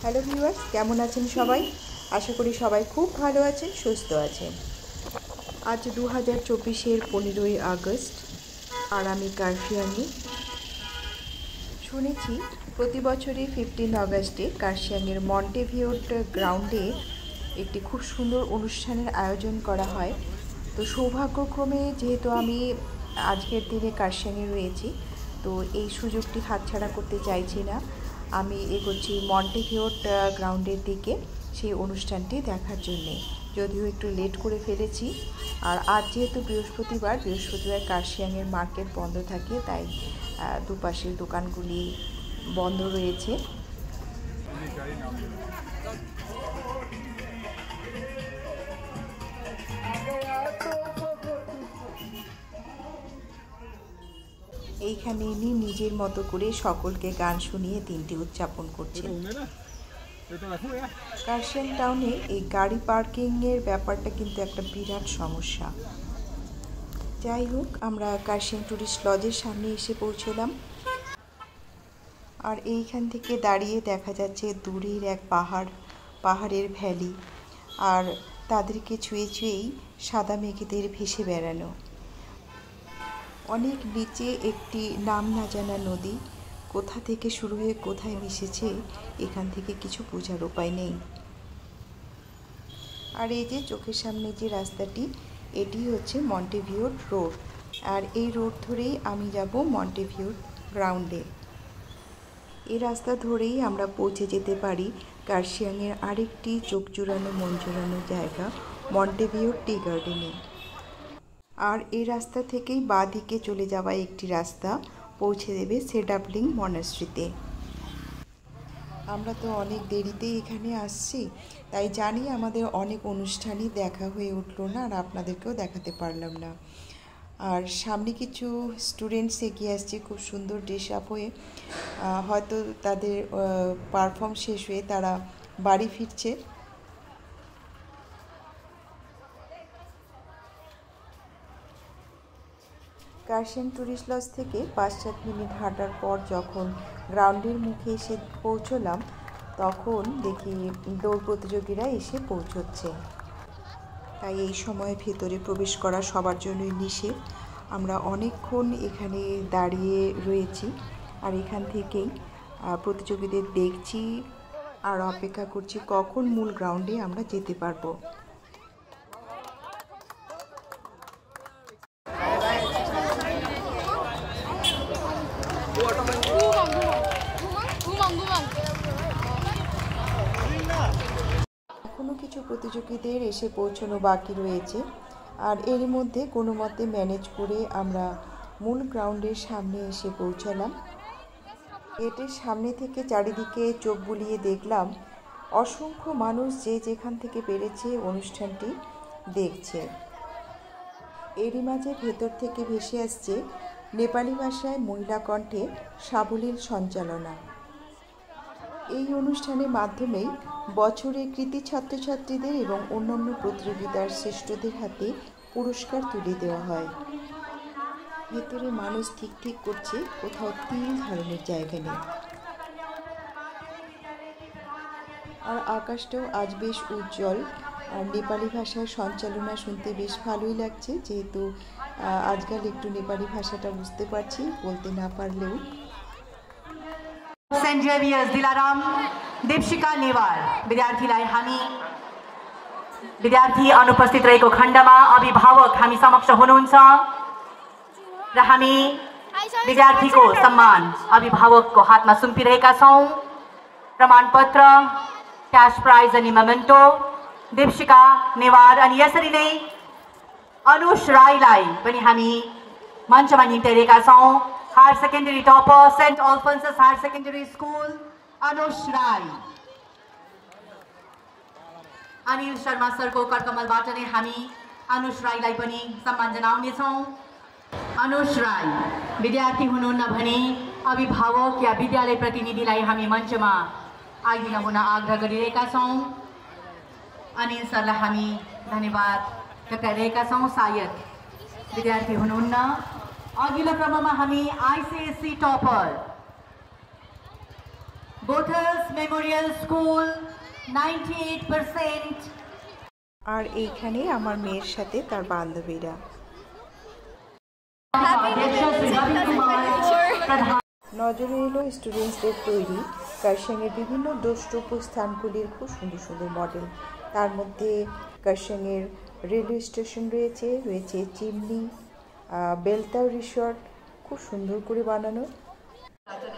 Hello viewers, কেমন আছেন সবাই? আশা করি সবাই খুব ভালো আছেন, সুস্থ আছেন। আজ 2024-এর 15ই আগস্ট আর আমি কার্শিয়াংয়ে। শুনেছি প্রতি বছরই 15 আগস্টে কার্শিয়াংয়ের মন্টেভিওট গ্রাউন্ডে একটি খুব সুন্দর অনুষ্ঠানের আয়োজন করা হয়। তো সৌভাগ্যক্রমে যেহেতু আমি আজকের দিনে কার্শিয়াংয়ে রয়েছি, তো এই সুযোগটি হাতছাড়া করতে চাইছি না। আমি এগোচ্ছি মন্টেভিওট গ্রাউন্ডের দিকে সেই অনুষ্ঠানটি দেখার জন্যে, যদিও একটু লেট করে ফেলেছি। আর আজ যেহেতু বৃহস্পতিবার কার্শিয়াংয়ের মার্কেট বন্ধ থাকে, তাই দুপাশের দোকানগুলি বন্ধ রয়েছে। এইখানে ইনি নিজের মতো করে সকলকে গান শুনিয়ে দিনটি উদযাপন করছেন। কার্শিয়াং টাউনে এই গাড়ি পার্কিংয়ের ব্যাপারটা কিন্তু একটা বিরাট সমস্যা। যাই হোক, আমরা কার্শিয়াং ট্যুরিস্ট লজের সামনে এসে পৌঁছলাম। আর এইখান থেকে দাঁড়িয়ে দেখা যাচ্ছে দূরের এক পাহাড়ের ভ্যালি, আর তাদেরকে ছুঁয়ে ছুঁয়েই সাদা মেঘেদের ভেসে বেড়ানো। অনেক নিচে একটি নাম না জানা নদী, কোথা থেকে শুরু হয়ে কোথায় মিশেছে এখান থেকে কিছু বোঝার উপায় নেই। আর এই যে চোখের সামনে যে রাস্তাটি, এটি হচ্ছে মন্টেভিওট রোড, আর এই রোড ধরেই আমি যাব মন্টেভিওট গ্রাউন্ডে। এই রাস্তা ধরেই আমরা পৌঁছে যেতে পারি কার্শিয়াংয়ের আরেকটি চোখ জুড়ানো মন জুড়ানো জায়গা, মন্টেভিওট টি গার্ডেনে। আর এই রাস্তা থেকেই বাঁ দিকে চলে যাওয়া একটি রাস্তা পৌঁছে দেবে সেডাবলিং মনাস্ট্রিতে। আমরা তো অনেক দেরিতেই এখানে আসছি, তাই জানি আমাদের অনেক অনুষ্ঠানই দেখা হয়ে উঠলো না, আর আপনাদেরকেও দেখাতে পারলাম না। আর সামনে কিছু স্টুডেন্টস এগিয়ে আসছে খুব সুন্দর ড্রেস আপ হয়ে, হয়তো তাদের পারফর্ম শেষ হয়ে তারা বাড়ি ফিরছে। কার্শিয়াং ট্যুরিস্ট লজ থেকে 5-7 মিনিট হাঁটার পর যখন গ্রাউন্ডের মুখে এসে পৌঁছলাম, তখন দেখি দৌড় প্রতিযোগীরা এসে পৌঁছচ্ছে। তাই এই সময় ভেতরে প্রবেশ করা সবার জন্যই নিষেধ। আমরা অনেকক্ষণ এখানে দাঁড়িয়ে রয়েছি, আর এখান থেকেই প্রতিযোগীদের দেখছি আর অপেক্ষা করছি কখন মূল গ্রাউন্ডে আমরা যেতে পারবো। এখনও কিছু প্রতিযোগীদের এসে পৌঁছানো বাকি রয়েছে, আর এর মধ্যে কোনো মতে ম্যানেজ করে আমরা মূল গ্রাউন্ডের সামনে এসে পৌঁছালাম। গেটের সামনে থেকে চারিদিকে চোখ বুলিয়ে দেখলাম অসংখ্য মানুষ যে যেখান থেকে পেরেছে অনুষ্ঠানটি দেখছে। এরই মাঝে ভেতর থেকে ভেসে আসছে নেপালি ভাষায় মহিলা কণ্ঠে সাবলীল সঞ্চালনা। এই অনুষ্ঠানের মাধ্যমেই বছরের কৃতী ছাত্রছাত্রীদের এবং অন্যান্য প্রতিযোগিতার শ্রেষ্ঠদের হাতে পুরস্কার তুলে দেওয়া হয়। ভেতরে মানুষ ঠিক করছে, কোথাও তিল ধারণের জায়গা নেই। আর আকাশটাও আজ বেশ উজ্জ্বল, আর নেপালি ভাষার সঞ্চালনা শুনতে বেশ ভালোই লাগছে, যেহেতু আজকাল একটু নেপালি ভাষাটা বুঝতে পারছি, বলতে না পারলেও। सेन्ट जेभियर्स दिलाराम दीपशिका नेवार विद्यार्थीलाई हामी विद्यार्थी अनुपस्थित रहेको खण्डमा अभिभावक हामी समक्ष हुनुहुन्छ र हामी विद्यार्थीको सम्मान अभिभावकको हातमा सुम्पिरहेका छौं। प्रमाणपत्र, क्याश प्राइज अनि मेमेन्टो दीपशिका नेवार, अनि यसरी नै अनुष राईलाई पनि हामी मञ्चमा निम्त्याइरहेका छौं। Higher secondary topper, Saint Alphonsus higher secondary school, Anush Rai. Anil Sharma सरको करकमलबाट नै हामी अनुष राईलाई पनि सम्मान जनाउनेछौँ। अनुष राई विद्यार्थी हुनुहुन्न भने अभिभावक या विद्यालय प्रतिनिधिलाई हामी मञ्चमा आइदिन हुन आग्रह गरिरहेका छौँ। अनिल सरलाई हामी धन्यवाद टक्राइरहेका छौँ, सायद विद्यार्थी हुनुहुन्न। अघिल्लो क्रममा हामी आइसिएससी टपर Bothels Memorial School 98%. আর এইখানে আমার মেয়ের সাথে তার বান্ধবীরা। নজরে এলো স্টুডেন্টসদের তৈরি কার্শিয়াংয়ের বিভিন্ন দ্রষ্টব্য স্থানগুলির খুব সুন্দর সুন্দর মডেল। তার মধ্যে কার্শিয়াংয়ের রেলওয়ে স্টেশন রয়েছে চিমনি, বেলতার রিসর্ট, খুব সুন্দর করে বানানো।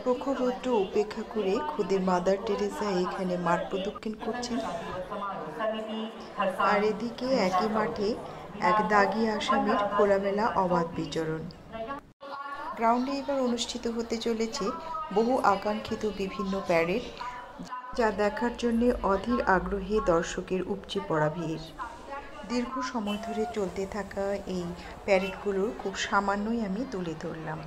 প্রখর রৌদ্র উপেক্ষা করে খুদের মাদার টেরেসা এখানে মাঠ প্রদক্ষিণ করছেন। আর এদিকে একই মাঠে এক দাগি আসামির খোলামেলা অবাধ বিচরণ। গ্রাউন্ডে এবার অনুষ্ঠিত হতে চলেছে বহু আকাঙ্ক্ষিত বিভিন্ন প্যারেড, যা দেখার জন্য অধীর আগ্রহে দর্শকের উপচে পড়া ভিড়। দীর্ঘ সময় ধরে চলতে থাকা এই প্যারেডগুলোর খুব সামান্যই আমি তুলে ধরলাম।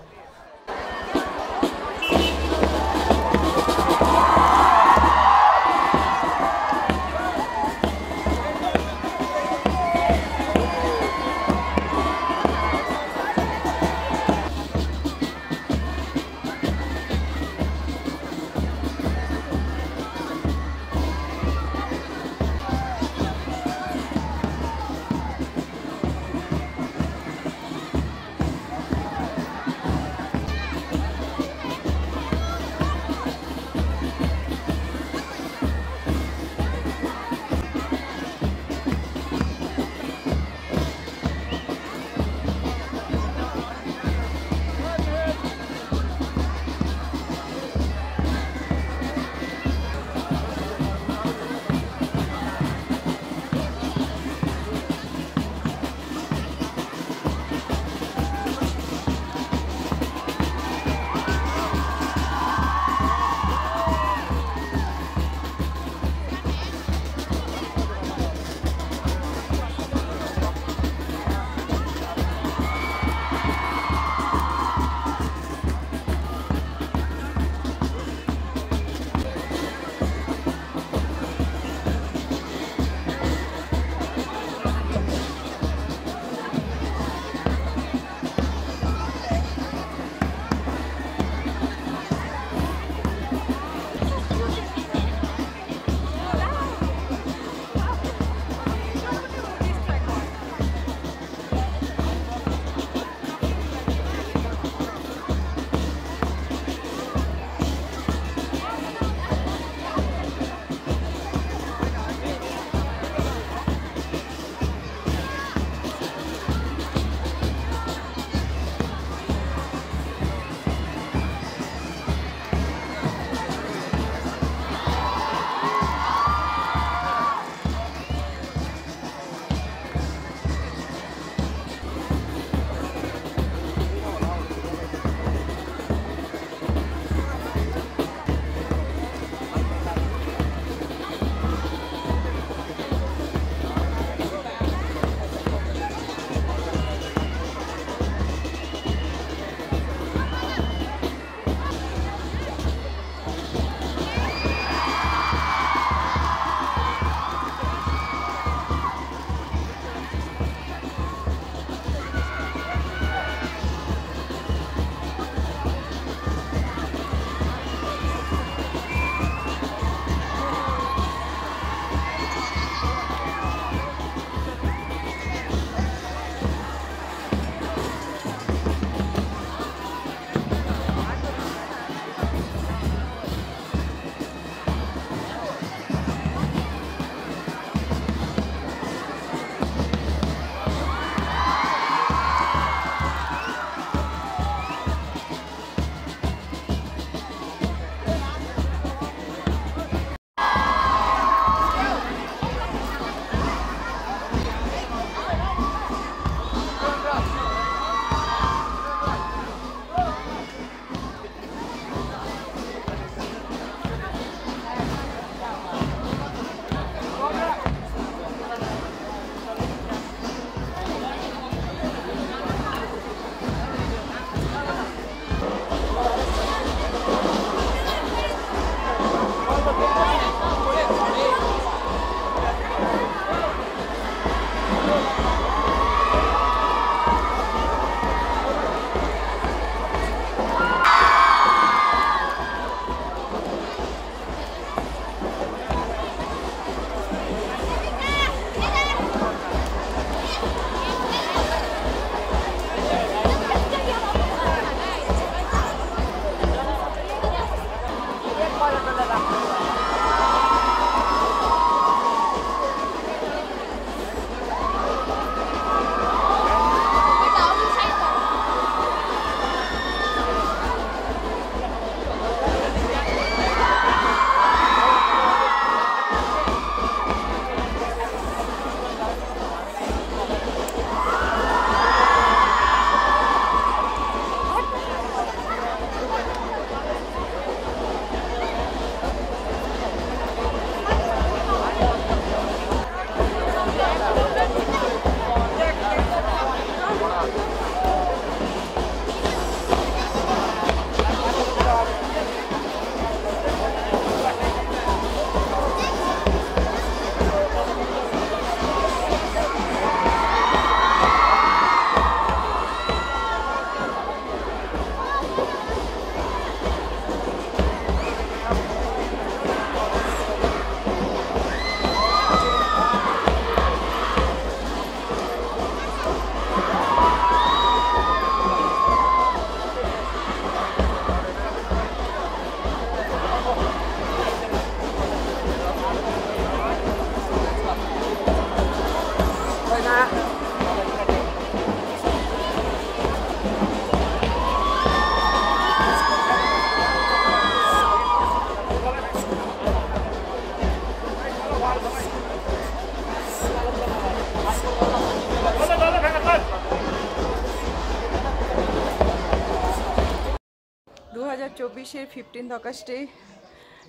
2024-এর 15th আগস্টে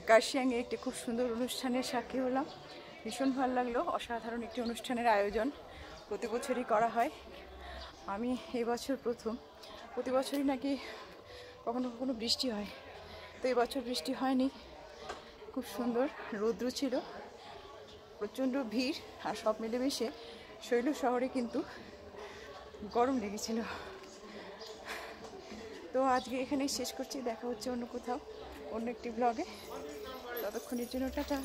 কার্শিয়াংয়ে একটি খুব সুন্দর অনুষ্ঠানের সাক্ষী হলাম। ভীষণ ভালো লাগলো। অসাধারণ একটি অনুষ্ঠানের আয়োজন প্রতি বছরই করা হয়। আমি এবছর প্রথম। প্রতি বছরই নাকি কখনো কখনো বৃষ্টি হয়, তো এবছর বৃষ্টি হয়নি। খুব সুন্দর রৌদ্র ছিল, প্রচণ্ড ভিড়, আর সব মিলেমিশে শৈল শহরে কিন্তু গরম লেগেছিল। তো আজকে এখানেই শেষ করছি, দেখা হচ্ছে অন্য কোথাও অন্য একটি ব্লগে। ততক্ষণের জন্য টাটা।